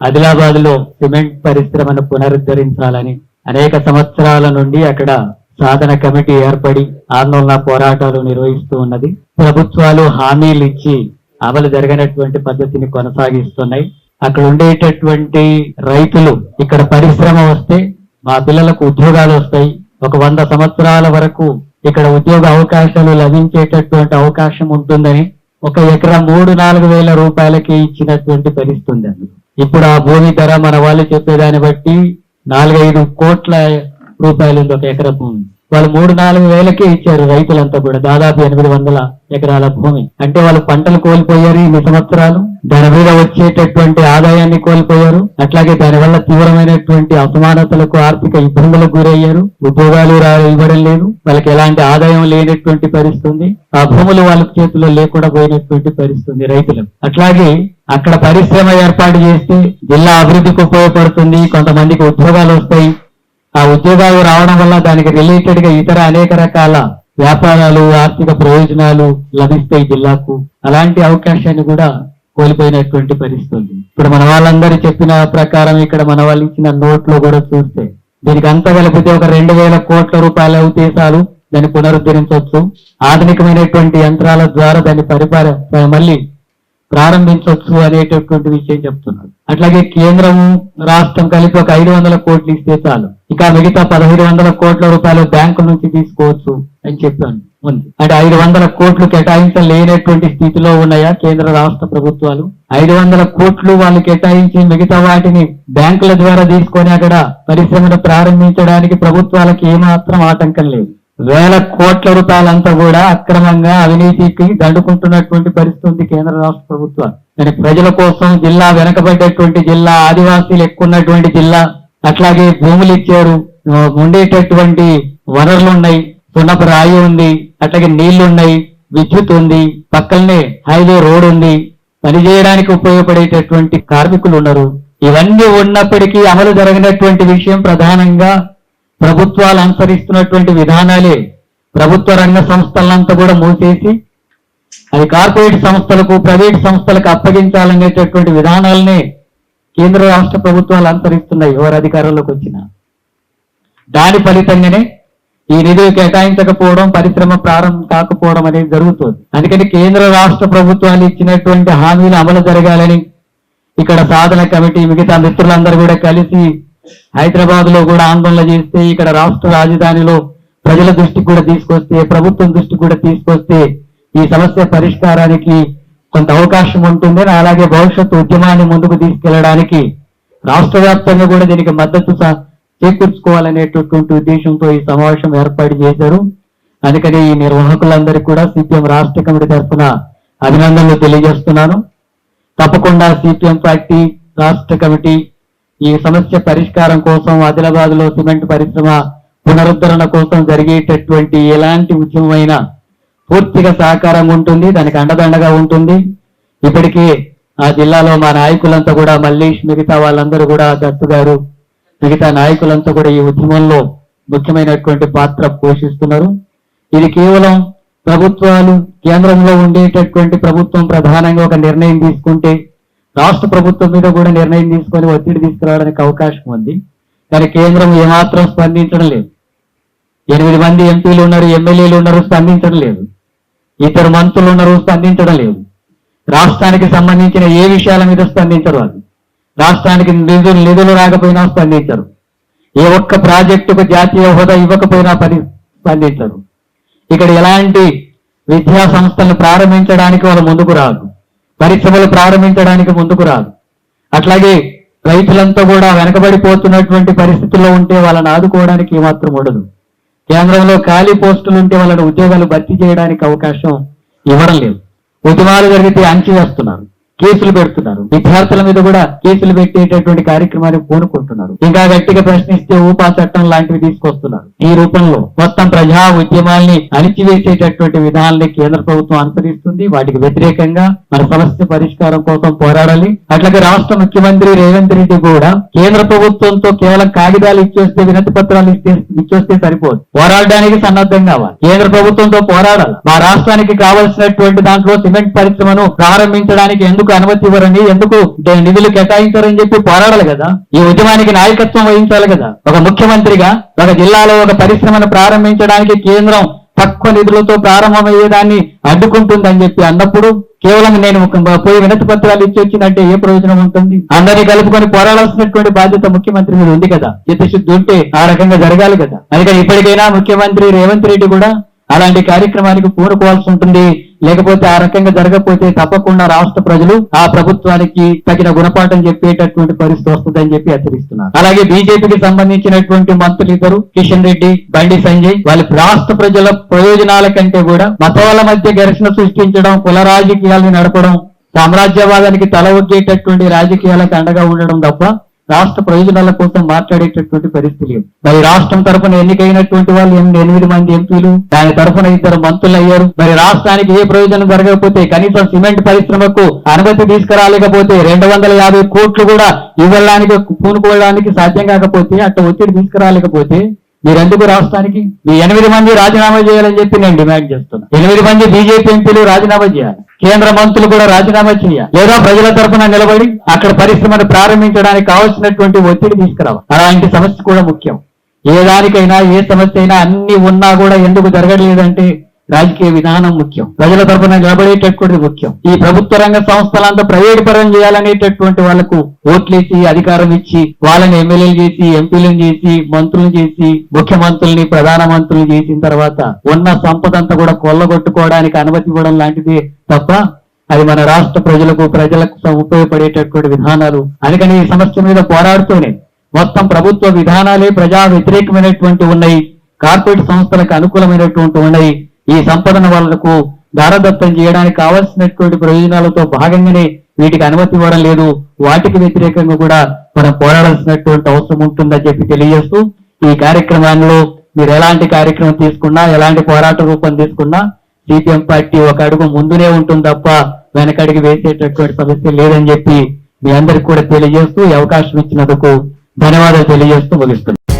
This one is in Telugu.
ఆదిలాబాద్ లో సిమెంట్ పరిశ్రమను పునరుద్ధరించాలని అనేక సంవత్సరాల నుండి అక్కడ సాధన కమిటీ ఏర్పడి ఆందోళన పోరాటాలు నిర్వహిస్తూ ఉన్నది. ప్రభుత్వాలు హామీలు ఇచ్చి అమలు జరగనటువంటి పద్ధతిని కొనసాగిస్తున్నాయి. అక్కడ ఉండేటటువంటి రైతులు ఇక్కడ పరిశ్రమ వస్తే మా పిల్లలకు ఉద్యోగాలు వస్తాయి, ఒక 100 సంవత్సరాల వరకు ఇక్కడ ఉద్యోగ అవకాశాలు లభించేటటువంటి అవకాశం ఉంటుందని ఒక ఎకరా 3-4 వేల రూపాయలకి ఇచ్చినటువంటి పరిస్థితి ఉంది. ఇప్పుడు ఆ భూమి ధర మన వాళ్ళు చెప్పేదాన్ని బట్టి 4-5 కోట్ల రూపాయలు ఉంది ఒక ఎకరా భూమి. వాళ్ళు 3-4 వేలకే ఇచ్చారు రైతులంతా కూడా, దాదాపు 800 ఎకరాల భూమి. అంటే వాళ్ళు పంటలు కోల్పోయారు ఇన్ని సంవత్సరాలు, దాని మీద వచ్చేటటువంటి ఆదాయాన్ని కోల్పోయారు. అట్లాగే దానివల్ల తీవ్రమైనటువంటి అసమానతలకు, ఆర్థిక ఇబ్బందులకు గురయ్యారు. ఉద్యోగాలు ఇవ్వడం లేదు, వాళ్ళకి ఎలాంటి ఆదాయం లేనటువంటి పరిస్థితి. ఆ భూములు వాళ్ళ చేతిలో లేకుండా పోయినటువంటి పరిస్థితి రైతులకు. అట్లాగే అక్కడ పరిశ్రమ ఏర్పాటు చేస్తే జిల్లా అభివృద్ధికి ఉపయోగపడుతుంది, కొంతమందికి ఉద్యోగాలు వస్తాయి. ఆ ఉద్యోగాలు రావడం వల్ల దానికి రిలేటెడ్ గా ఇతర అనేక రకాల వ్యాపారాలు, ఆర్థిక ప్రయోజనాలు లభిస్తాయి జిల్లాకు. అలాంటి అవకాశాన్ని కూడా కోల్పోయినటువంటి పరిస్థితి. ఇప్పుడు మన వాళ్ళందరూ చెప్పిన ప్రకారం ఇక్కడ మన వాళ్ళు ఇచ్చిన నోట్లో కూడా చూస్తే దీనికి అంతా కలిపితే ఒక 2,000 కోట్ల రూపాయలు అవుతే చాలు, దాన్ని పునరుద్ధరించవచ్చు. ఆధునికమైనటువంటి యంత్రాల ద్వారా దాన్ని మళ్ళీ ప్రారంభించవచ్చు అనేటటువంటి విషయం చెప్తున్నారు. అట్లాగే కేంద్రము రాష్ట్రం కలిపి ఒక 500 కోట్లు ఇస్తే చాలు, ఇక మిగతా 1,500 కోట్ల రూపాయలు బ్యాంకు నుంచి తీసుకోవచ్చు అని చెప్పాను ఉంది. అంటే 500 కోట్లు కేటాయించలేనటువంటి స్థితిలో ఉన్నాయా కేంద్ర రాష్ట్ర ప్రభుత్వాలు? 500 కోట్లు వాళ్ళు కేటాయించి మిగతా వాటిని బ్యాంకుల ద్వారా తీసుకొని అక్కడ పరిశ్రమను ప్రారంభించడానికి ప్రభుత్వాలకు ఏమాత్రం ఆటంకం లేదు. 1,000 కోట్ల రూపాయలంతా కూడా అక్రమంగా అవినీతికి దండుకుంటున్నటువంటి పరిస్థితి కేంద్ర రాష్ట్ర ప్రభుత్వాలు. కానీ ప్రజల కోసం జిల్లా వెనకబడ్డటువంటి జిల్లా, ఆదివాసీలు ఎక్కువ ఉన్నటువంటి జిల్లా, అట్లాగే భూములు ఇచ్చారు, ఉండేటటువంటి వనరులు ఉన్నాయి, సున్నపు రాయి ఉంది, అట్లాగే నీళ్లు ఉన్నాయి, విద్యుత్ ఉంది, పక్కనే హైవే రోడ్ ఉంది, పనిచేయడానికి ఉపయోగపడేటటువంటి కార్మికులు ఉన్నారు. ఇవన్నీ ఉన్నప్పటికీ అమలు జరగనటువంటి విషయం ప్రధానంగా ప్రభుత్వాలు అనుసరిస్తున్నటువంటి విధానాలే. ప్రభుత్వ రంగ సంస్థలంతా కూడా మూసేసి అది కార్పొరేట్ సంస్థలకు, ప్రైవేట్ సంస్థలకు అప్పగించాలనేటటువంటి విధానాలనే కేంద్ర రాష్ట్ర ప్రభుత్వాలు అనుసరిస్తున్నాయి ఎవరు అధికారంలోకి వచ్చినా. దాని ఫలితంగానే ఈ నిధులు కేటాయించకపోవడం, పరిశ్రమ ప్రారంభం కాకపోవడం అనేది జరుగుతుంది. అందుకని కేంద్ర రాష్ట్ర ప్రభుత్వాలు ఇచ్చినటువంటి హామీలు అమలు జరగాలని ఇక్కడ సాధన కమిటీ మిగతా మిత్రులందరూ కూడా కలిసి హైదరాబాద్ లో కూడా ఆందోళన చేస్తే, ఇక్కడ రాష్ట్ర రాజధానిలో ప్రజల దృష్టికి కూడా తీసుకొస్తే, ప్రభుత్వం దృష్టికి కూడా తీసుకొస్తే ఈ సమస్య పరిష్కారానికి కొంత అవకాశం ఉంటుందని, అలాగే భవిష్యత్తు ఉద్యమాన్ని ముందుకు తీసుకెళ్లడానికి రాష్ట్ర వ్యాప్తంగా కూడా దీనికి మద్దతు చేకూర్చుకోవాలనేటటువంటి ఉద్దేశంతో ఈ సమావేశం ఏర్పాటు చేశారు. అందుకని ఈ నిర్వాహకులందరికీ కూడా సిపిఎం రాష్ట్ర కమిటీ తరఫున అభినందనలు తెలియజేస్తున్నాను. తప్పకుండా సిపిఎం పార్టీ రాష్ట్ర కమిటీ ఈ సమస్య పరిష్కారం కోసం, ఆదిలాబాద్ లో సిమెంట్ పరిశ్రమ పునరుద్ధరణ కోసం జరిగేటటువంటి ఎలాంటి ఉద్యమమైనా పూర్తిగా సహకారం ఉంటుంది, దానికి అండదండగా ఉంటుంది. ఇప్పటికీ ఆ జిల్లాలో మా నాయకులంతా కూడా, మల్లేష్ మిగతా వాళ్ళందరూ కూడా, దత్తు గారు మిగతా నాయకులంతా కూడా ఈ ఉద్యమంలో ముఖ్యమైనటువంటి పాత్ర పోషిస్తున్నారు. ఇది కేవలం ప్రభుత్వాలు, కేంద్రంలో ఉండేటటువంటి ప్రభుత్వం ప్రధానంగా ఒక నిర్ణయం తీసుకుంటే రాష్ట్ర ప్రభుత్వం మీద కూడా నిర్ణయం తీసుకొని ఒత్తిడి తీసుకురావడానికి అవకాశం ఉంది. కానీ కేంద్రం ఏమాత్రం స్పందించడం లేదు. 8 మంది ఎంపీలు ఉన్నారు, ఎమ్మెల్యేలు ఉన్నారు, స్పందించడం లేదు. 2 మంత్రులు ఉన్నారు, స్పందించడం లేదు. రాష్ట్రానికి సంబంధించిన ఏ విషయాల మీద స్పందించరు. వాళ్ళు రాష్ట్రానికి నిధులు రాకపోయినా స్పందించరు. ఏ ఒక్క ప్రాజెక్టుకు జాతీయ హోదా ఇవ్వకపోయినా స్పందించరు. ఇక్కడ ఎలాంటి విద్యా సంస్థలను ప్రారంభించడానికి వాళ్ళు ముందుకు రాదు, పరిశ్రమలు ప్రారంభించడానికి ముందుకు రాదు. అట్లాగే రైతులంతా కూడా వెనకబడిపోతున్నటువంటి పరిస్థితుల్లో ఉంటే వాళ్ళని ఆదుకోవడానికి ఏమాత్రం ఉండదు. కేంద్రంలో ఖాళీ పోస్టులు ఉంటే వాళ్ళని ఉద్యోగాలు భర్తీ చేయడానికి అవకాశం ఇవ్వడం లేదు. ఉద్యమాలు జరిగితే అణచివేస్తున్నారు, కేసులు పెడుతున్నారు, విద్యార్థుల మీద కూడా కేసులు పెట్టేటటువంటి కార్యక్రమాన్ని పూనుకుంటున్నారు. ఇంకా గట్టిగా ప్రశ్నిస్తే ఊపా చట్టం లాంటివి తీసుకొస్తున్నారు. ఈ రూపంలో మొత్తం ప్రజా ఉద్యమాల్ని అణిచివేసేటటువంటి విధానాన్ని కేంద్ర ప్రభుత్వం అనుసరిస్తుంది. వాటికి వ్యతిరేకంగా మన సమస్య పరిష్కారం కోసం పోరాడాలి. అట్లాగే రాష్ట్ర ముఖ్యమంత్రి రేవంత్ రెడ్డి కూడా కేంద్ర ప్రభుత్వంతో కేవలం కాగితాలు ఇచ్చేస్తే, వినతి పత్రాలు ఇచ్చేస్తే సరిపోదు, పోరాడడానికి సన్నద్ధం కావాలి. కేంద్ర ప్రభుత్వంతో పోరాడాలి. మా రాష్ట్రానికి కావలసినటువంటి దాంట్లో సిమెంట్ పరిశ్రమను ప్రారంభించడానికి ఎందుకు ఎందుకు అనుమతి ఇవ్వరని, ఎందుకు నిధులు కేటాయించారని చెప్పి పోరాడాలి కదా. ఈ ఉద్యమానికి నాయకత్వం వహించాలి కదా. ఒక ముఖ్యమంత్రిగా ఒక జిల్లాలో ఒక పరిశ్రమను ప్రారంభించడానికి కేంద్రం తక్కువ నిధులతో ప్రారంభమయ్యేదాన్ని అడ్డుకుంటుందని చెప్పి అన్నప్పుడు కేవలం నేను పోయి వినతి పత్రాలు ఇచ్చి వచ్చిందంటే ఏ ప్రయోజనం ఉంటుంది? అందరినీ కలుపుకొని పోరాడాల్సినటువంటి బాధ్యత ముఖ్యమంత్రి మీద ఉంది కదా. చిత్తశుద్ధి ఉంటే ఆ రకంగా జరగాలి కదా. అందుకని ఇప్పటికైనా ముఖ్యమంత్రి రేవంత్ రెడ్డి కూడా అలాంటి కార్యక్రమానికి పూనుకోవాల్సి ఉంటుంది. లేకపోతే ఆ రకంగా జరగకపోతే తప్పకుండా రాష్ట్ర ప్రజలు ఆ ప్రభుత్వానికి తగిన గుణపాఠం చెప్పేటటువంటి పరిస్థితి వస్తుందని చెప్పి హెచ్చరిస్తున్నారు. అలాగే బీజేపీకి సంబంధించినటువంటి మంత్రులు ఇద్దరు, కిషన్ రెడ్డి, బండి సంజయ్, వాళ్ళు రాష్ట్ర ప్రజల ప్రయోజనాల కంటే కూడా మతాల మధ్య ఘర్షణ సృష్టించడం, కుల రాజకీయాలను నడపడం, సామ్రాజ్యవాదానికి తల ఒగ్గేటటువంటి రాజకీయాలకు అండగా ఉండడం తప్ప రాష్ట్ర ప్రయోజనాల కోసం మాట్లాడేటటువంటి పరిస్థితి లేదు. మరి రాష్ట్రం తరఫున ఎన్నికైనటువంటి వాళ్ళు 8 మంది ఎంపీలు, దాని తరఫున 2 మంత్రులు అయ్యారు. మరి రాష్ట్రానికి ఏ ప్రయోజనం జరగకపోతే, కనీసం సిమెంట్ పరిశ్రమకు అనుమతి తీసుకురాలేకపోతే, 250 కోట్లు కూడా ఇవ్వడానికి పూనుకోవడానికి సాధ్యం కాకపోతే, అట్లా ఒత్తిడి తీసుకురాలేకపోతే మీరెందుకు రాష్ట్రానికి మీ 8 మంది రాజీనామా చేయాలని చెప్పి నేను డిమాండ్ చేస్తున్నా. 8 మంది బీజేపీ ఎంపీలు రాజీనామా చేయాలి. కేంద్ర మంత్రులు కూడా రాజీనామా చేయాలి. లేదా ప్రజల తరఫున నిలబడి అక్కడ పరిశ్రమను ప్రారంభించడానికి కావాల్సినటువంటి ఒత్తిడి తీసుకురావాలి. అలాంటి సమస్య కూడా ముఖ్యం. ఏ దానికైనా ఏ సమస్య అయినా అన్ని ఉన్నా కూడా ఎందుకు జరగలేదంటే రాజకీయ విధానం ముఖ్యం, ప్రజల తరఫున నిలబడేటటువంటిది ముఖ్యం. ఈ ప్రభుత్వ రంగ సంస్థలంతా ప్రైవేట్ పరం చేయాలనేటటువంటి వాళ్లకు ఓట్లేసి అధికారం ఇచ్చి వాళ్ళని ఎమ్మెల్యేలు చేసి, ఎంపీలను చేసి, మంత్రులను చేసి, ముఖ్యమంత్రుల్ని ప్రధానమంత్రులు చేసిన తర్వాత ఉన్న సంపద అంతా కూడా కొల్లగొట్టుకోవడానికి అనుమతి ఇవ్వడం లాంటిది తప్ప అది మన రాష్ట్ర ప్రజలకు ఉపయోగపడేటటువంటి విధానాలు. అందుకని ఈ సమస్య మీద పోరాడుతూనే మొత్తం ప్రభుత్వ విధానాలే ప్రజా వ్యతిరేకమైనటువంటి ఉన్నాయి, కార్పొరేట్ సంస్థలకు అనుకూలమైనటువంటి ఉన్నాయి. ఈ సంపదను వాళ్లకు దారదత్తం చేయడానికి కావాల్సినటువంటి ప్రయోజనాలతో భాగంగానే వీటికి అనుమతి ఇవ్వడం లేదు. వాటికి వ్యతిరేకంగా కూడా మనం పోరాడాల్సినటువంటి అవసరం ఉంటుందని చెప్పి తెలియజేస్తూ, ఈ కార్యక్రమాల్లో మీరు ఎలాంటి కార్యక్రమం తీసుకున్నా, ఎలాంటి పోరాట రూపం తీసుకున్నా సిపిఎం పార్టీ ఒక అడుగు ముందునే ఉంటుంది తప్ప వెనకడికి వేసేటటువంటి సమస్య లేదని చెప్పి మీ అందరికి కూడా తెలియజేస్తూ, ఈ అవకాశం ఇచ్చినందుకు ధన్యవాదాలు తెలియజేస్తూ ముగిస్తున్నాను.